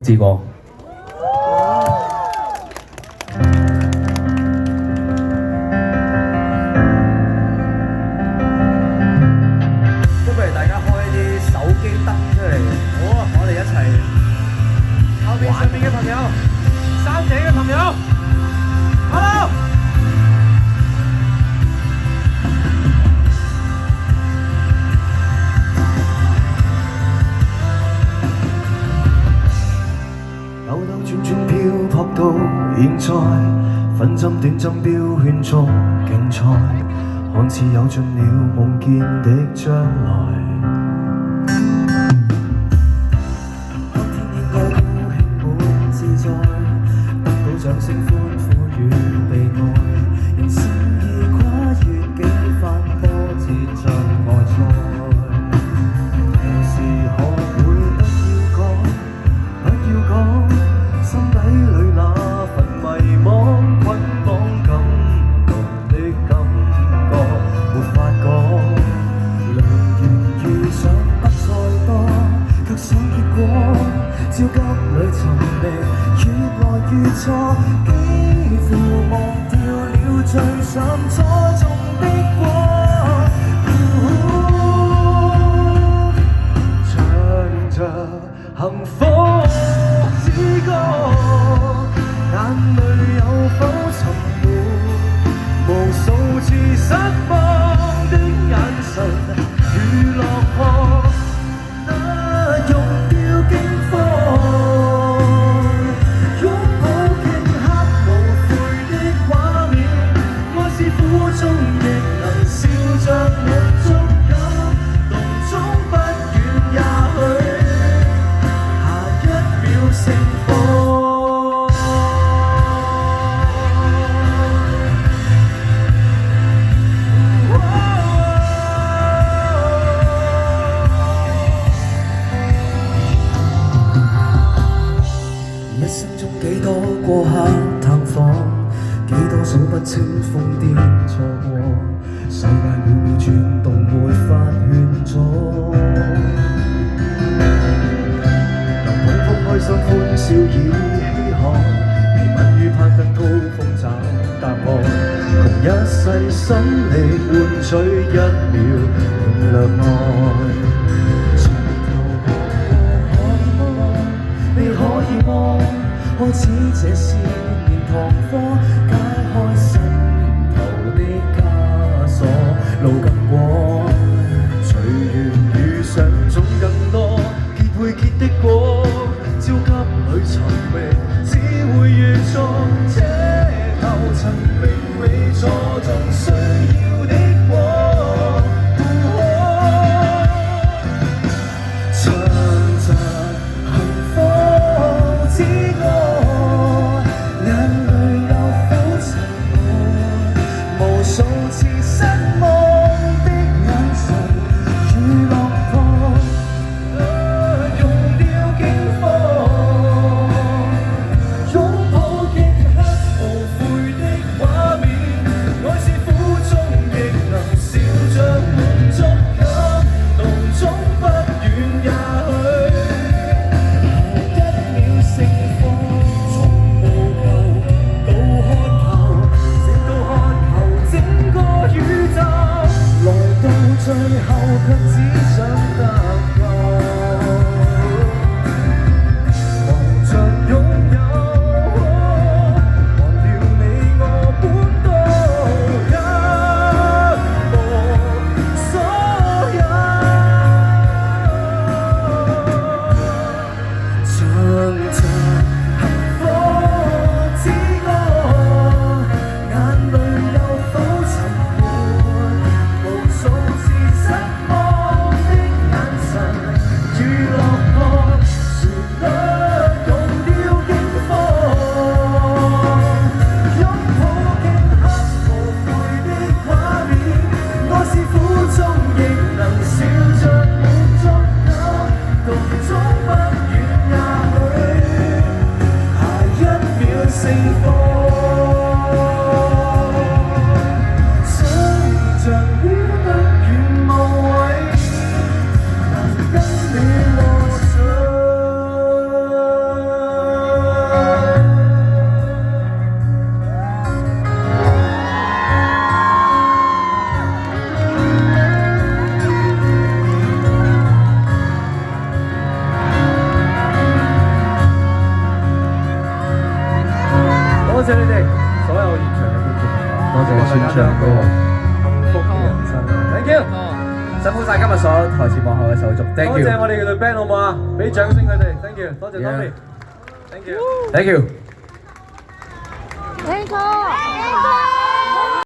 志哥。都不如大家開啲手機燈出嚟，好啊！我哋一齊。後面上面嘅朋友，山頂嘅朋友 ，Hello！兜兜轉轉漂泊到現在，分針短針標圈中競賽，看似有盡了夢見的將來。看天應該高興滿自在，得到掌聲歡呼與被愛，人生已跨越幾番波折障礙賽。何時學會不要講，不要講，心底裏那份迷惘捆綁感動的感覺沒法講。良緣遇上不再多，卻想結果焦急裏尋覓，越來越錯，幾乎忘掉了最想初衷的過。唱着幸福之歌，眼淚有否沉沒？無數次失望的眼神如落魄，溶掉驚慌，擁抱頃刻無悔的畫面，愛是苦中亦能笑着滿足感，動中不遠也許下一秒盛放。一生中幾多過客探訪，幾多數不清瘋癲錯過，世界秒秒轉動沒法勸阻。能捧腹開心歡笑已稀罕，未問與攀登高峰找答案，窮一世心力換取一秒領略愛。從頭可望，你可以望，開始這試驗堂課，解開心頭的枷鎖，路更廣，隨緣遇上總更多，結會結的果，焦急裏尋覓，只會越錯，這後塵並未錯，總需要的果。唱着幸福之歌，眼淚有否沉沒？無數次失望的眼神如落魄，溶掉驚慌，擁抱頃刻無悔的畫面，愛是苦中亦能笑着滿足感，動中不遠也許下一秒盛放。從無求到渴求，直到渴求整個宇宙，來到最後卻只想得夠，忙着擁有，忘掉你我本都一無所有。唱着幸福之歌，眼淚有否沉沒？無數次失望的眼神如落魄，旋律溶掉驚慌，擁抱頃刻無悔的畫面，愛是苦中亦能笑着滿足感，動中不遠也許下一秒盛放。想像於不遠無謂，能跟你和上。謝你哋所有現場嘅觀眾，多謝全場嘅幸福嘅人生。Thank you，辛苦晒今日所有台前幕後嘅手足。Thank you，多謝我哋嘅隊 band 好唔好啊？俾掌聲佢哋。Thank you，多謝 Tommy。Thank you，Thank you。Thank you。